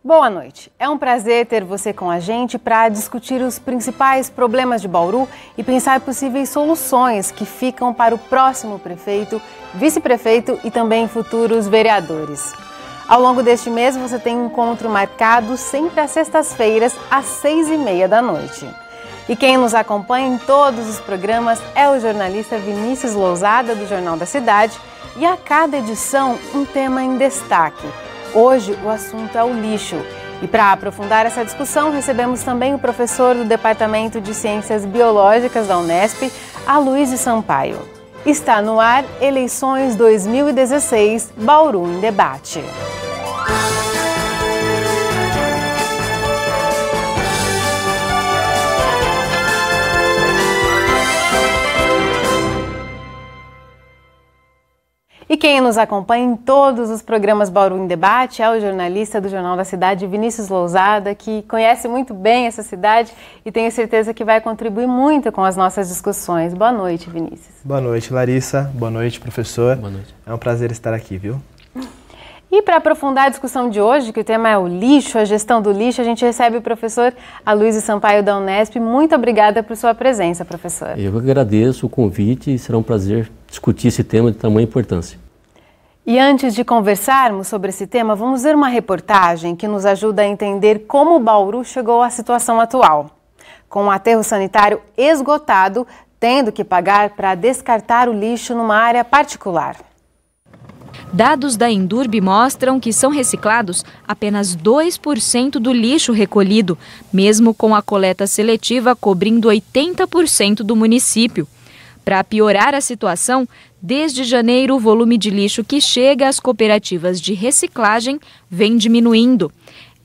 Boa noite. É um prazer ter você com a gente para discutir os principais problemas de Bauru e pensar possíveis soluções que ficam para o próximo prefeito, vice-prefeito e também futuros vereadores. Ao longo deste mês você tem um encontro marcado sempre às sextas-feiras, às 6h30 da noite. E quem nos acompanha em todos os programas é o jornalista Vinícius Lousada, do Jornal da Cidade, e a cada edição um tema em destaque. Hoje o assunto é o lixo. E para aprofundar essa discussão, recebemos também o professor do Departamento de Ciências Biológicas da Unesp, Aloysio Sampaio. Está no ar Eleições 2016, Bauru em Debate. E quem nos acompanha em todos os programas Bauru em Debate é o jornalista do Jornal da Cidade, Vinícius Lousada, que conhece muito bem essa cidade e tenho certeza que vai contribuir muito com as nossas discussões. Boa noite, Vinícius. Boa noite, Larissa. Boa noite, professor. Boa noite. É um prazer estar aqui, viu? E para aprofundar a discussão de hoje, que o tema é o lixo, a gestão do lixo, a gente recebe o professor Aloysio Sampaio da Unesp. Muito obrigada por sua presença, professor. Eu agradeço o convite e será um prazer discutir esse tema de tamanha importância. E antes de conversarmos sobre esse tema, vamos ver uma reportagem que nos ajuda a entender como o Bauru chegou à situação atual. Com o aterro sanitário esgotado, tendo que pagar para descartar o lixo numa área particular. Dados da Indurb mostram que são reciclados apenas 2% do lixo recolhido, mesmo com a coleta seletiva cobrindo 80% do município. Para piorar a situação, desde janeiro o volume de lixo que chega às cooperativas de reciclagem vem diminuindo.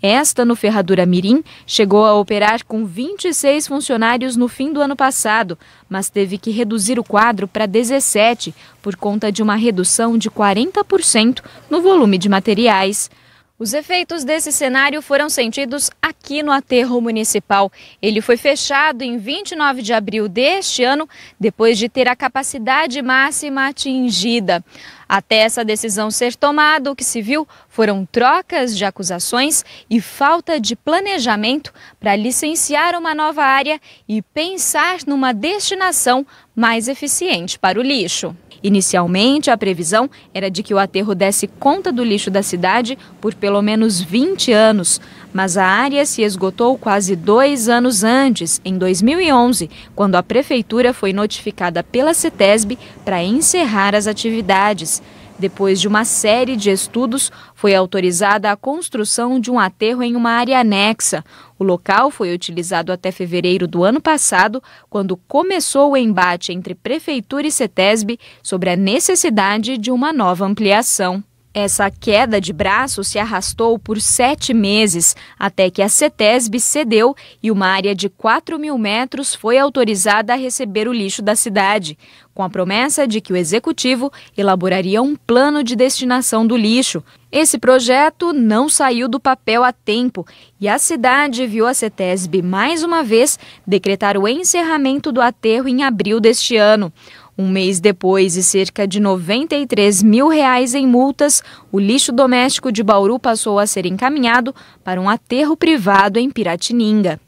Esta, no Ferradura Mirim, chegou a operar com 26 funcionários no fim do ano passado, mas teve que reduzir o quadro para 17 por conta de uma redução de 40% no volume de materiais. Os efeitos desse cenário foram sentidos aqui no aterro municipal. Ele foi fechado em 29 de abril deste ano, depois de ter a capacidade máxima atingida. Até essa decisão ser tomada, o que se viu foram trocas de acusações e falta de planejamento para licenciar uma nova área e pensar numa destinação mais eficiente para o lixo. Inicialmente, a previsão era de que o aterro desse conta do lixo da cidade por pelo menos 20 anos, mas a área se esgotou quase 2 anos antes, em 2011, quando a prefeitura foi notificada pela CETESB para encerrar as atividades. Depois de uma série de estudos, foi autorizada a construção de um aterro em uma área anexa. O local foi utilizado até fevereiro do ano passado, quando começou o embate entre Prefeitura e CETESB sobre a necessidade de uma nova ampliação. Essa queda de braço se arrastou por 7 meses, até que a CETESB cedeu e uma área de 4.000 metros foi autorizada a receber o lixo da cidade, com a promessa de que o Executivo elaboraria um plano de destinação do lixo. Esse projeto não saiu do papel a tempo e a cidade viu a CETESB mais uma vez decretar o encerramento do aterro em abril deste ano. Um mês depois e cerca de R$93 mil em multas, o lixo doméstico de Bauru passou a ser encaminhado para um aterro privado em Piratininga.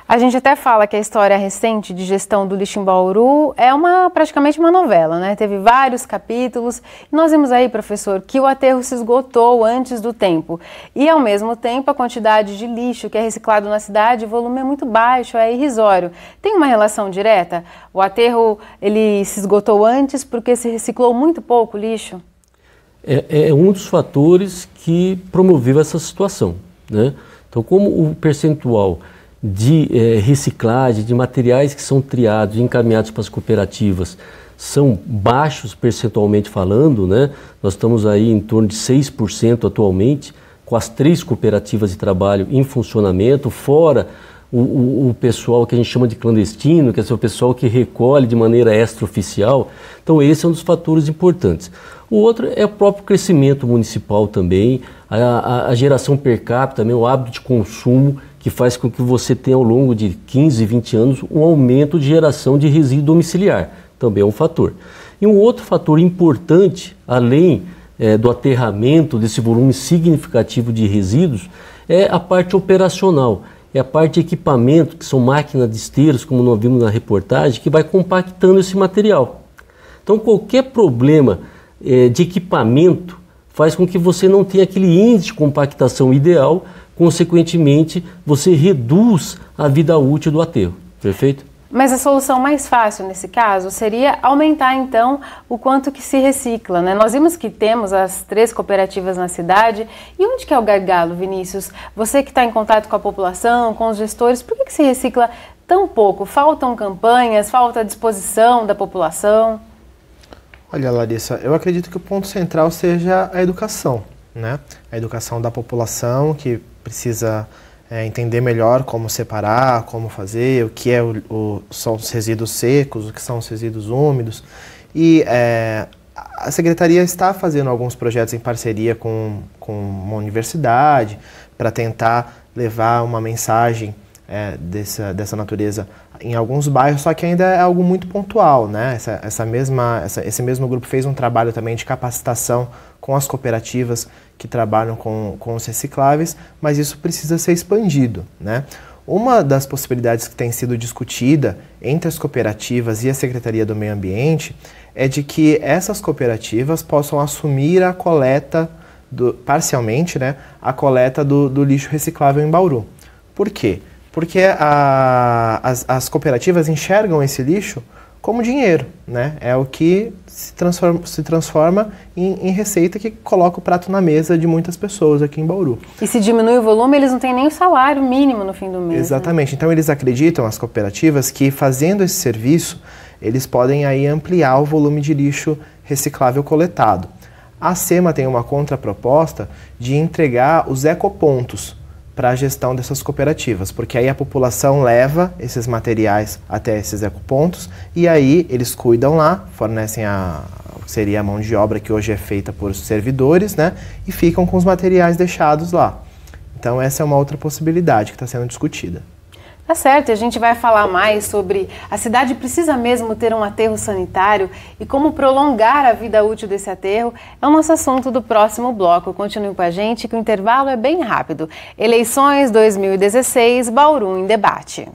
A gente até fala que a história recente de gestão do lixo em Bauru é praticamente uma novela, né? Teve vários capítulos. Nós vimos aí, professor, que o aterro se esgotou antes do tempo. E, ao mesmo tempo, a quantidade de lixo que é reciclado na cidade, o volume é muito baixo, é irrisório. Tem uma relação direta? O aterro ele se esgotou antes porque se reciclou muito pouco lixo? É um dos fatores que promoveu essa situação, né? Então, como o percentual de reciclagem, de materiais que são triados e encaminhados para as cooperativas são baixos percentualmente falando, né? Nós estamos aí em torno de 6% atualmente, com as 3 cooperativas de trabalho em funcionamento, fora o pessoal que a gente chama de clandestino, que é o pessoal que recolhe de maneira extraoficial. Então esse é um dos fatores importantes. O outro é o próprio crescimento municipal também, a geração per capita, também, o hábito de consumo, que faz com que você tenha ao longo de 15, 20 anos um aumento de geração de resíduo domiciliar, também é um fator. E um outro fator importante, além do aterramento desse volume significativo de resíduos é a parte operacional, é a parte de equipamento, que são máquinas de esteiros, como nós vimos na reportagem, que vai compactando esse material. Então qualquer problema de equipamento faz com que você não tenha aquele índice de compactação ideal, consequentemente você reduz a vida útil do aterro, perfeito? Mas a solução mais fácil nesse caso seria aumentar então o quanto que se recicla, né? Nós vimos que temos as 3 cooperativas na cidade. E onde que é o gargalo, Vinícius? Você que está em contato com a população, com os gestores, por que se recicla tão pouco? Faltam campanhas, falta disposição da população? Olha, Larissa, eu acredito que o ponto central seja a educação, né? A educação da população, que precisa entender melhor como separar, como fazer, o que são os resíduos secos, o que são os resíduos úmidos. E a Secretaria está fazendo alguns projetos em parceria com uma universidade para tentar levar uma mensagem dessa natureza em alguns bairros, só que ainda é algo muito pontual, né? Esse mesmo grupo fez um trabalho também de capacitação com as cooperativas que trabalham com os recicláveis, mas isso precisa ser expandido, né? Uma das possibilidades que tem sido discutida entre as cooperativas e a Secretaria do Meio Ambiente é de que essas cooperativas possam assumir a coleta, parcialmente, né, a coleta do lixo reciclável em Bauru. Por quê? Porque as cooperativas enxergam esse lixo como dinheiro, né? É o que se transforma em receita que coloca o prato na mesa de muitas pessoas aqui em Bauru. E se diminui o volume, eles não têm nem o salário mínimo no fim do mês. Exatamente. Né? Então eles acreditam, as cooperativas, que fazendo esse serviço, eles podem aí ampliar o volume de lixo reciclável coletado. A SEMA tem uma contraproposta de entregar os ecopontos para a gestão dessas cooperativas, porque aí a população leva esses materiais até esses ecopontos e aí eles cuidam lá, fornecem seria a mão de obra que hoje é feita por servidores, né, e ficam com os materiais deixados lá. Então essa é uma outra possibilidade que está sendo discutida. Tá certo, e a gente vai falar mais sobre a cidade precisa mesmo ter um aterro sanitário e como prolongar a vida útil desse aterro. É o nosso assunto do próximo bloco. Continue com a gente que o intervalo é bem rápido. Eleições 2016, Bauru em debate.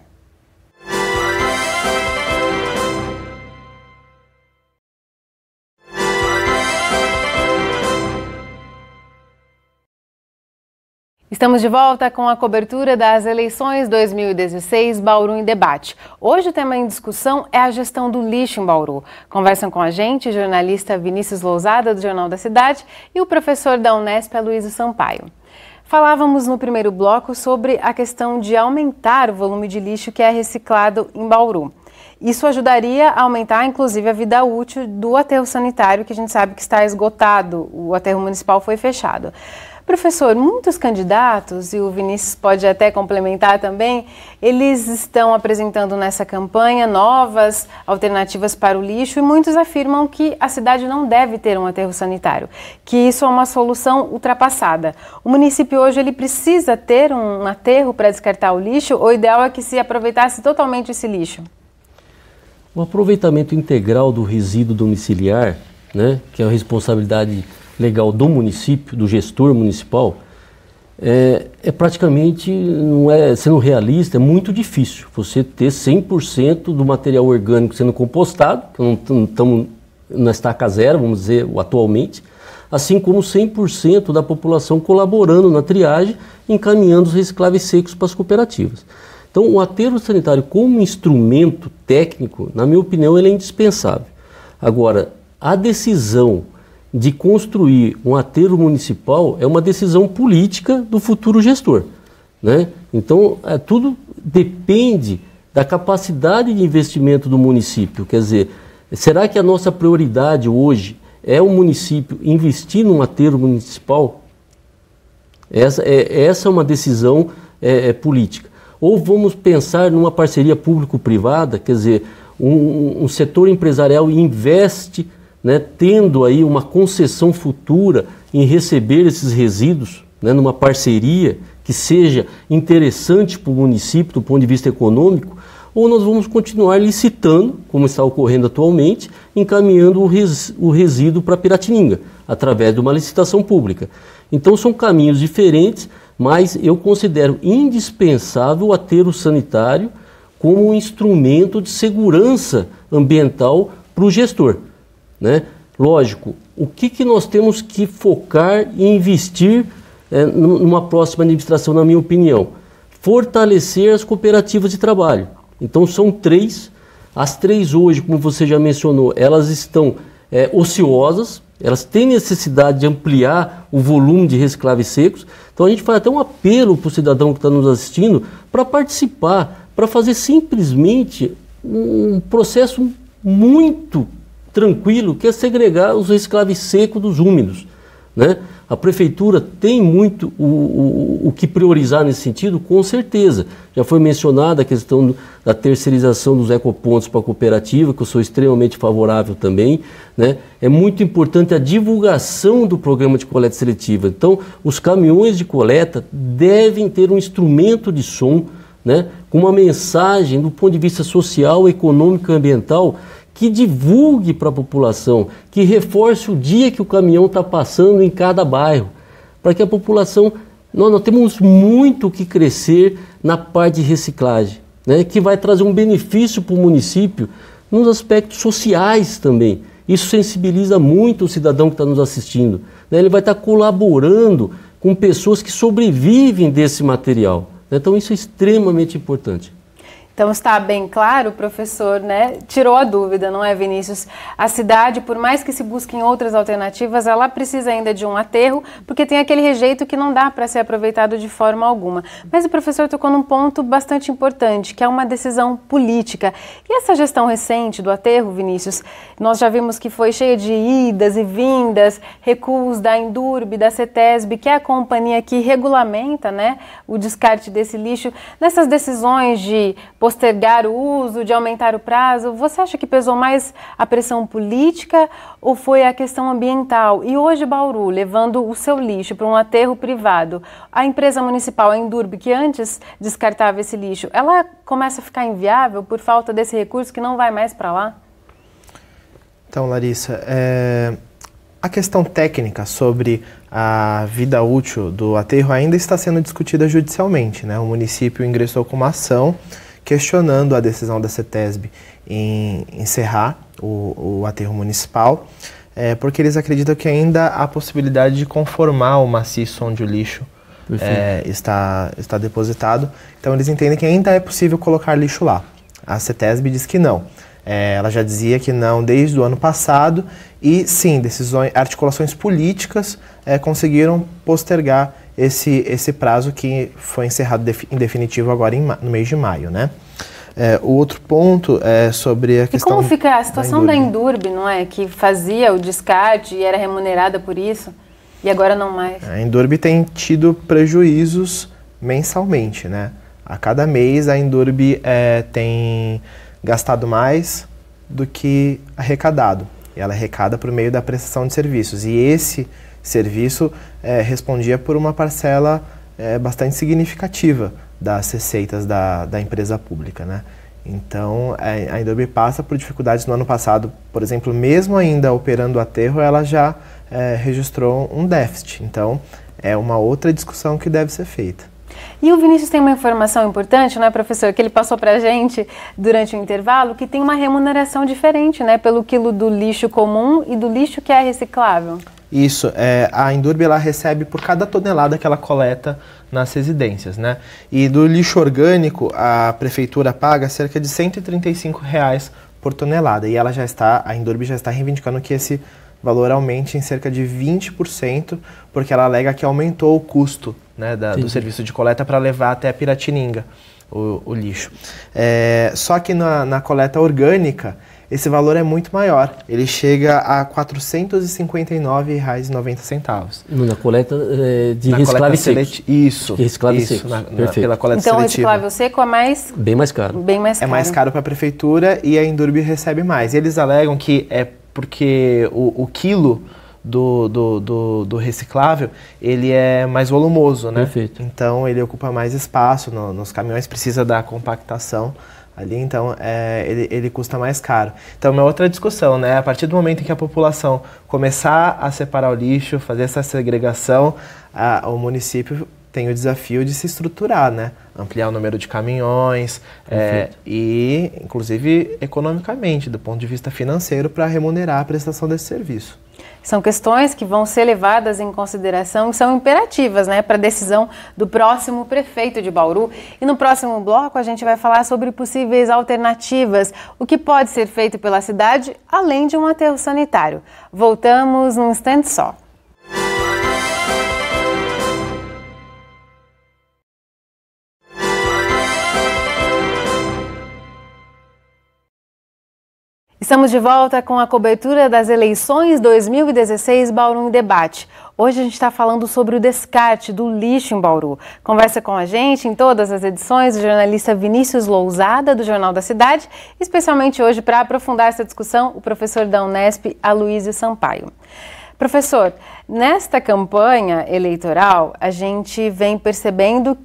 Estamos de volta com a cobertura das eleições 2016 Bauru em debate. Hoje o tema em discussão é a gestão do lixo em Bauru. Conversam com a gente o jornalista Vinícius Lousada, do Jornal da Cidade, e o professor da Unesp, Aloysio Sampaio. Falávamos no primeiro bloco sobre a questão de aumentar o volume de lixo que é reciclado em Bauru. Isso ajudaria a aumentar, inclusive, a vida útil do aterro sanitário, que a gente sabe que está esgotado, o aterro municipal foi fechado. Professor, muitos candidatos, e o Vinícius pode até complementar também, eles estão apresentando nessa campanha novas alternativas para o lixo e muitos afirmam que a cidade não deve ter um aterro sanitário, que isso é uma solução ultrapassada. O município hoje ele precisa ter um aterro para descartar o lixo, ou o ideal é que se aproveitasse totalmente esse lixo? O aproveitamento integral do resíduo domiciliar, né, que é a responsabilidade legal do município, do gestor municipal, é praticamente, sendo realista, é muito difícil você ter 100% do material orgânico sendo compostado, que não estamos na estaca zero, vamos dizer, atualmente, assim como 100% da população colaborando na triagem, encaminhando os recicláveis secos para as cooperativas. Então, o aterro sanitário como instrumento técnico, na minha opinião, ele é indispensável. Agora, a decisão de construir um aterro municipal é uma decisão política do futuro gestor, né? Então, tudo depende da capacidade de investimento do município. Quer dizer, será que a nossa prioridade hoje é o município investir num aterro municipal? Essa é uma decisão política. Ou vamos pensar numa parceria público-privada, quer dizer, um setor empresarial investe, né, tendo aí uma concessão futura em receber esses resíduos, né, numa parceria que seja interessante para o município do ponto de vista econômico, ou nós vamos continuar licitando, como está ocorrendo atualmente, encaminhando o resíduo para Piratininga, através de uma licitação pública. Então são caminhos diferentes, mas eu considero indispensável o aterro sanitário como um instrumento de segurança ambiental para o gestor, né? Lógico, o que nós temos que focar e investir numa próxima administração, na minha opinião? Fortalecer as cooperativas de trabalho. Então são 3, as 3 hoje, como você já mencionou, elas estão ociosas, elas têm necessidade de ampliar o volume de recicláveis secos. Então a gente faz até um apelo para o cidadão que está nos assistindo para participar, para fazer simplesmente um processo muito tranquilo, que é segregar os recicláveis secos dos úmidos, né? A prefeitura tem muito o que priorizar nesse sentido, com certeza. Já foi mencionada a questão da terceirização dos ecopontos para a cooperativa, que eu sou extremamente favorável também, né? É muito importante a divulgação do programa de coleta seletiva. Então, os caminhões de coleta devem ter um instrumento de som, né, com uma mensagem do ponto de vista social, econômico e ambiental, que divulgue para a população, que reforce o dia que o caminhão está passando em cada bairro, para que a população... Nós temos muito que crescer na parte de reciclagem, né, que vai trazer um benefício para o município nos aspectos sociais também. Isso sensibiliza muito o cidadão que está nos assistindo, né? Ele vai estar colaborando com pessoas que sobrevivem desse material. Então isso é extremamente importante. Então está bem claro, professor, né? Tirou a dúvida, não é, Vinícius? A cidade, por mais que se busquem outras alternativas, ela precisa ainda de um aterro, porque tem aquele rejeito que não dá para ser aproveitado de forma alguma. Mas o professor tocou num ponto bastante importante, que é uma decisão política. E essa gestão recente do aterro, Vinícius, nós já vimos que foi cheia de idas e vindas, recuos da Indurb, da CETESB, que é a companhia que regulamenta, né, o descarte desse lixo. Nessas decisões de postergar o uso, de aumentar o prazo, você acha que pesou mais a pressão política ou foi a questão ambiental? E hoje Bauru, levando o seu lixo para um aterro privado, a empresa municipal, a Indurb, que antes descartava esse lixo, ela começa a ficar inviável por falta desse recurso que não vai mais para lá? Então, Larissa, a questão técnica sobre a vida útil do aterro ainda está sendo discutida judicialmente, né? O município ingressou com uma ação questionando a decisão da CETESB em encerrar o aterro municipal, porque eles acreditam que ainda há possibilidade de conformar o maciço onde o lixo está depositado. Então eles entendem que ainda é possível colocar lixo lá. A CETESB diz que não. Ela já dizia que não desde o ano passado e sim, articulações políticas conseguiram postergar esse prazo que foi encerrado em definitivo agora no mês de maio, né? O outro ponto é sobre a questão... E como fica a situação da Indurb, não é? Que fazia o descarte e era remunerada por isso e agora não mais. A Indurb tem tido prejuízos mensalmente, né? A cada mês a Indurb tem gastado mais do que arrecadado. E ela arrecada por meio da prestação de serviços. E esse serviço respondia por uma parcela bastante significativa das receitas da empresa pública, né? Então, a Indurb passa por dificuldades no ano passado. Por exemplo, mesmo ainda operando o aterro, ela já registrou um déficit. Então, é uma outra discussão que deve ser feita. E o Vinícius tem uma informação importante, não é, professor, que ele passou para a gente durante o intervalo, que tem uma remuneração diferente, né, pelo quilo do lixo comum e do lixo que é reciclável. Isso, a Indurb ela recebe por cada tonelada que ela coleta nas residências, né? E do lixo orgânico, a prefeitura paga cerca de R$ 135 por tonelada. E a Indurb já está reivindicando que esse valor aumente em cerca de 20%, porque ela alega que aumentou o custo, né, do serviço de coleta para levar até a Piratininga o lixo. Só que na coleta orgânica, esse valor é muito maior. Ele chega a R$ 459,90. Na coleta de reciclável seco. Isso. Reciclável seco. Pela coleta então, seletiva. O reciclável seco é mais... Bem mais caro. Bem mais caro. É mais caro para a prefeitura e a Indurb recebe mais. E eles alegam que é porque o quilo do reciclável, ele é mais volumoso, né? Perfeito. Então, ele ocupa mais espaço nos caminhões, precisa da compactação. ali, então ele custa mais caro. Então é uma outra discussão, né? A partir do momento em que a população começar a separar o lixo, fazer essa segregação, o município tem o desafio de se estruturar, né? Ampliar o número de caminhões e, inclusive, economicamente, do ponto de vista financeiro, para remunerar a prestação desse serviço. São questões que vão ser levadas em consideração e são imperativas, né, para a decisão do próximo prefeito de Bauru. E no próximo bloco a gente vai falar sobre possíveis alternativas, o que pode ser feito pela cidade, além de um aterro sanitário. Voltamos num instante só. Estamos de volta com a cobertura das eleições 2016 Bauru em Debate. Hoje a gente está falando sobre o descarte do lixo em Bauru. Conversa com a gente em todas as edições o jornalista Vinícius Lousada, do Jornal da Cidade, especialmente hoje para aprofundar essa discussão, o professor da Unesp, Aloysio Sampaio. Professor, nesta campanha eleitoral, a gente vem percebendo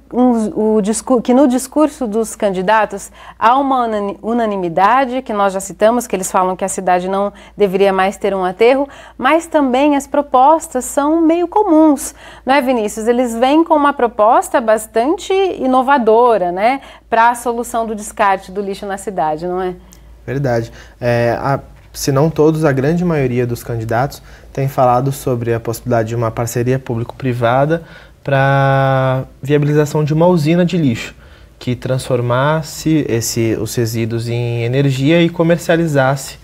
que no discurso dos candidatos há uma unanimidade, que nós já citamos, que eles falam que a cidade não deveria mais ter um aterro, mas também as propostas são meio comuns, não é, Vinícius? Eles vêm com uma proposta bastante inovadora, né, para a solução do descarte do lixo na cidade, não é? Verdade. Se não todos, a grande maioria dos candidatos tem falado sobre a possibilidade de uma parceria público-privada para viabilização de uma usina de lixo, que transformasse os resíduos em energia e comercializasse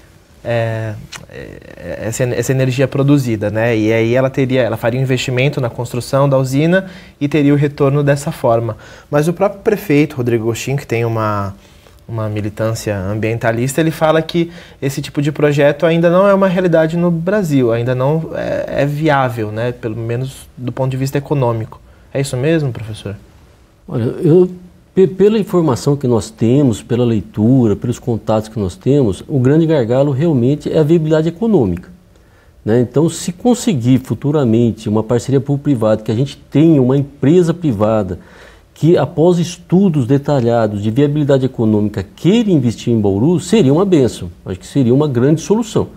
essa energia produzida, né? E aí ela faria um investimento na construção da usina e teria o retorno dessa forma. Mas o próprio prefeito, Rodrigo Agostinho, que tem uma militância ambientalista, ele fala que esse tipo de projeto ainda não é uma realidade no Brasil, ainda não é viável, né? Pelo menos do ponto de vista econômico. É isso mesmo, professor? Olha, pela informação que nós temos, pela leitura, pelos contatos que nós temos, o grande gargalo realmente é a viabilidade econômica, né? Então, se conseguir futuramente uma parceria público-privada, que a gente tenha uma empresa privada que, após estudos detalhados de viabilidade econômica, queira investir em Bauru, seria uma bênção. Acho que seria uma grande solução.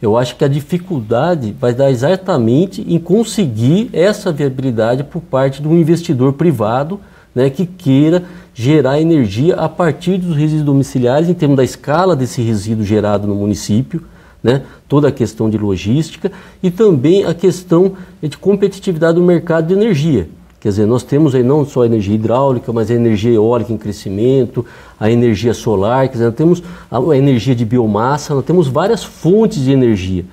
Eu acho que a dificuldade vai dar exatamente em conseguir essa viabilidade por parte de um investidor privado, né, que queira gerar energia a partir dos resíduos domiciliares, em termos da escala desse resíduo gerado no município, né, toda a questão de logística e também a questão de competitividade do mercado de energia. Quer dizer, nós temos aí não só a energia hidráulica, mas a energia eólica em crescimento, a energia solar, quer dizer, nós temos a energia de biomassa, nós temos várias fontes de energia.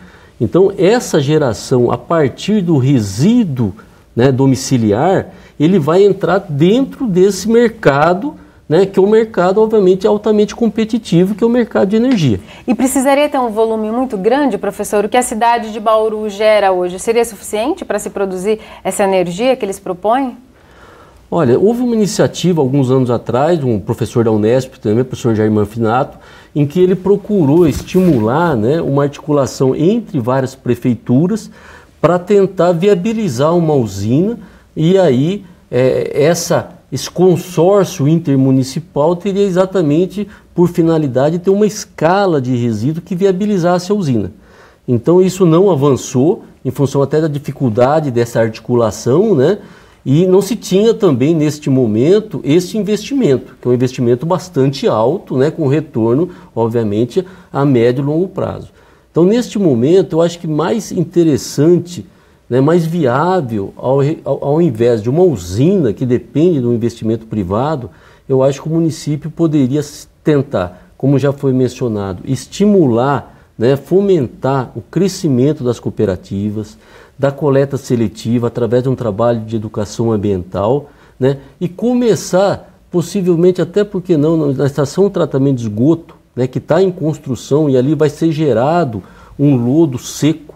Então, essa geração, a partir do resíduo, né, domiciliar, ele vai entrar dentro desse mercado, né, que é um mercado, obviamente, altamente competitivo, que é o mercado de energia. E precisaria ter um volume muito grande, professor? O que a cidade de Bauru gera hoje seria suficiente para se produzir essa energia que eles propõem? Olha, houve uma iniciativa alguns anos atrás, de um professor da Unesp, também, o professor Jair Manfinato, em que ele procurou estimular, né, uma articulação entre várias prefeituras para tentar viabilizar uma usina, e aí esse consórcio intermunicipal teria exatamente por finalidade ter uma escala de resíduo que viabilizasse a usina. Então isso não avançou, em função até da dificuldade dessa articulação, né? E não se tinha também neste momento esse investimento, que é um investimento bastante alto, né? Com retorno, obviamente, a médio e longo prazo. Então neste momento eu acho que mais interessante, né, mais viável, ao invés de uma usina que depende do investimento privado, eu acho que o município poderia tentar, como já foi mencionado, estimular, né, fomentar o crescimento das cooperativas, da coleta seletiva através de um trabalho de educação ambiental, né, e começar, possivelmente, até porque não, na estação de tratamento de esgoto, né, que está em construção, e ali vai ser gerado um lodo seco,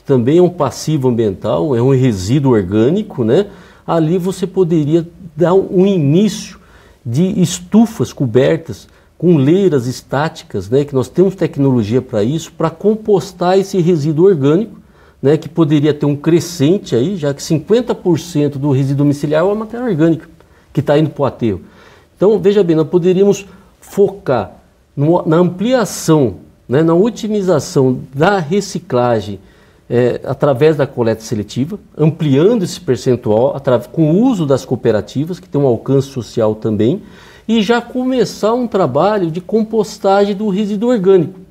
também é um passivo ambiental, é um resíduo orgânico, né? Ali você poderia dar um início de estufas cobertas com leiras estáticas, né? Que nós temos tecnologia para isso, para compostar esse resíduo orgânico, né? Que poderia ter um crescente aí, já que 50% do resíduo domiciliar é uma matéria orgânica que está indo para o aterro. Então, veja bem, nós poderíamos focar na ampliação, né, na otimização da reciclagem através da coleta seletiva, ampliando esse percentual com o uso das cooperativas, que tem um alcance social também, e já começar um trabalho de compostagem do resíduo orgânico.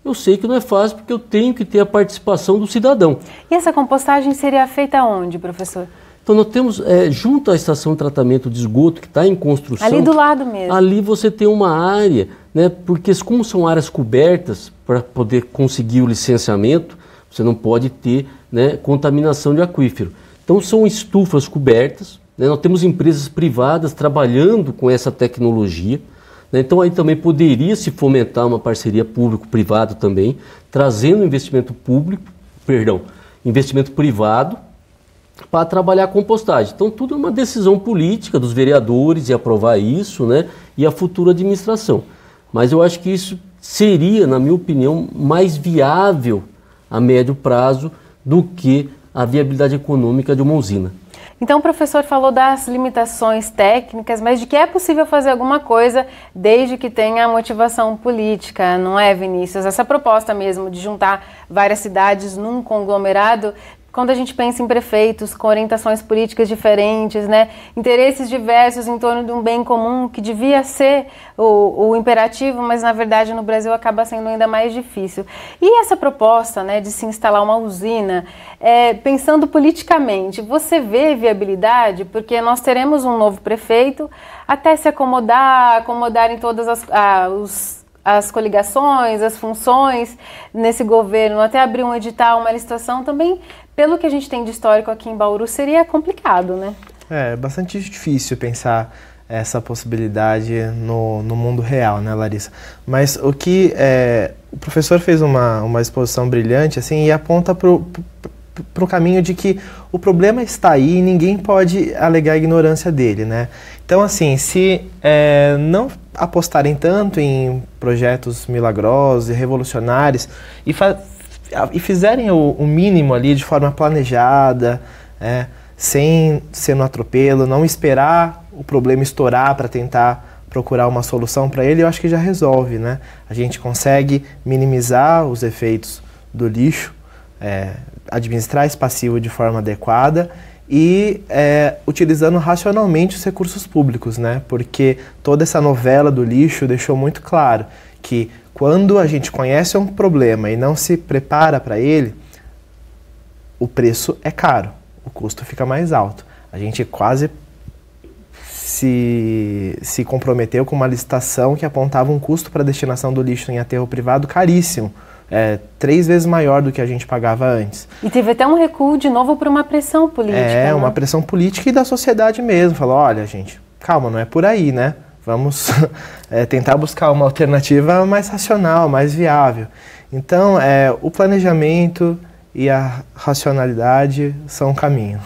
Eu sei que não é fácil, porque eu tenho que ter a participação do cidadão. E essa compostagem seria feita onde, professor? Então nós temos, junto à estação de tratamento de esgoto, que está em construção... Ali do lado mesmo. Ali você tem uma área, né, porque como são áreas cobertas, para poder conseguir o licenciamento, você não pode ter, né, contaminação de aquífero. Então são estufas cobertas, né, nós temos empresas privadas trabalhando com essa tecnologia, né, então aí também poderia se fomentar uma parceria público-privado também, trazendo investimento privado, para trabalhar a compostagem. Então tudo é uma decisão política dos vereadores e aprovar isso, né, e a futura administração. Mas eu acho que isso seria, na minha opinião, mais viável a médio prazo do que a viabilidade econômica de uma usina. Então o professor falou das limitações técnicas, mas de que é possível fazer alguma coisa desde que tenha motivação política, não é, Vinícius? Essa proposta mesmo de juntar várias cidades num conglomerado, quando a gente pensa em prefeitos com orientações políticas diferentes, né, interesses diversos em torno de um bem comum que devia ser o imperativo, mas na verdade no Brasil acaba sendo ainda mais difícil. E essa proposta, né, de se instalar uma usina, pensando politicamente, você vê viabilidade? Porque nós teremos um novo prefeito até se acomodar em todas as coligações, as funções nesse governo, até abrir um edital, uma licitação também, pelo que a gente tem de histórico aqui em Bauru, seria complicado, né? É bastante difícil pensar essa possibilidade no mundo real, né, Larissa? Mas o que o professor fez uma exposição brilhante assim, e aponta para o caminho de que o problema está aí e ninguém pode alegar a ignorância dele, né? Então, assim, se não apostarem tanto em projetos milagrosos e revolucionários e fizerem o mínimo ali de forma planejada, sem ser no atropelo, não esperar o problema estourar para tentar procurar uma solução para ele, eu acho que já resolve, né? A gente consegue minimizar os efeitos do lixo, administrar esse passivo de forma adequada e utilizando racionalmente os recursos públicos, né? Porque toda essa novela do lixo deixou muito claro que quando a gente conhece um problema e não se prepara para ele, o preço é caro, o custo fica mais alto. A gente quase se comprometeu com uma licitação que apontava um custo para a destinação do lixo em aterro privado caríssimo, 3 vezes maior do que a gente pagava antes. E teve até um recuo de novo por uma pressão política. Né? Uma pressão política e da sociedade mesmo. Falou, olha gente, calma, não é por aí, né? Vamos tentar buscar uma alternativa mais racional, mais viável. Então, o planejamento e a racionalidade são um caminho.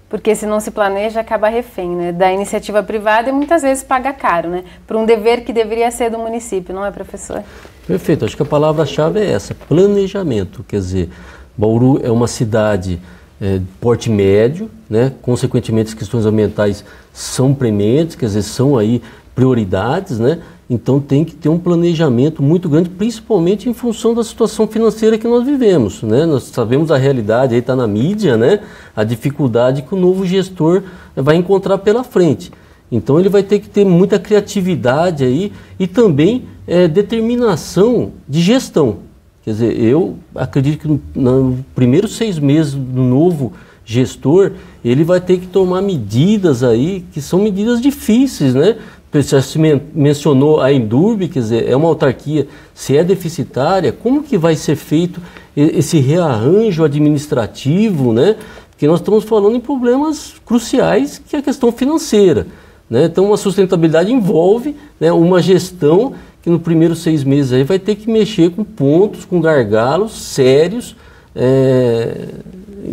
Porque se não se planeja, acaba refém, né, da iniciativa privada e muitas vezes paga caro, né, por um dever que deveria ser do município, não é, professor? Perfeito, acho que a palavra-chave é essa, planejamento. Quer dizer, Bauru é uma cidade de porte médio, né, consequentemente as questões ambientais são prementes, quer dizer, são aí prioridades, né, então tem que ter um planejamento muito grande, principalmente em função da situação financeira que nós vivemos, né? Nós sabemos a realidade, aí está na mídia, né? A dificuldade que o novo gestor vai encontrar pela frente. Então ele vai ter que ter muita criatividade aí e também determinação de gestão. Quer dizer, eu acredito que nos primeiros 6 meses do novo gestor, ele vai ter que tomar medidas aí que são medidas difíceis, né? Já se mencionou a Endurbe, quer dizer, é uma autarquia, se é deficitária, como que vai ser feito esse rearranjo administrativo, né? Porque nós estamos falando em problemas cruciais, que é a questão financeira, né? Então, a sustentabilidade envolve, né, uma gestão que nos primeiros 6 meses aí vai ter que mexer com pontos, com gargalos sérios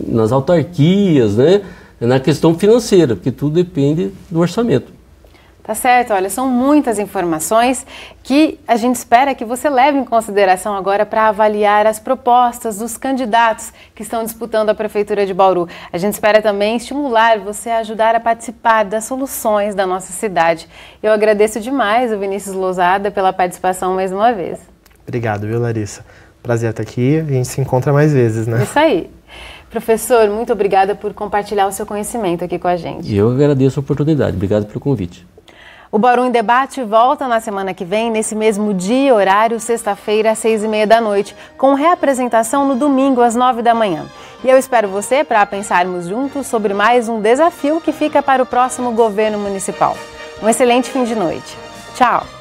nas autarquias, né? Na questão financeira, porque tudo depende do orçamento. Tá certo, olha, são muitas informações que a gente espera que você leve em consideração agora para avaliar as propostas dos candidatos que estão disputando a Prefeitura de Bauru. A gente espera também estimular você a ajudar a participar das soluções da nossa cidade. Eu agradeço demais o Vinícius Lousada pela participação mais uma vez. Obrigado, viu, Larissa? Prazer estar aqui, a gente se encontra mais vezes, né? Isso aí. Professor, muito obrigada por compartilhar o seu conhecimento aqui com a gente. E eu agradeço a oportunidade. Obrigado pelo convite. O Bauru em Debate volta na semana que vem, nesse mesmo dia e horário, sexta-feira, às 6h30 da noite, com reapresentação no domingo, às 9 da manhã. E eu espero você para pensarmos juntos sobre mais um desafio que fica para o próximo governo municipal. Um excelente fim de noite. Tchau!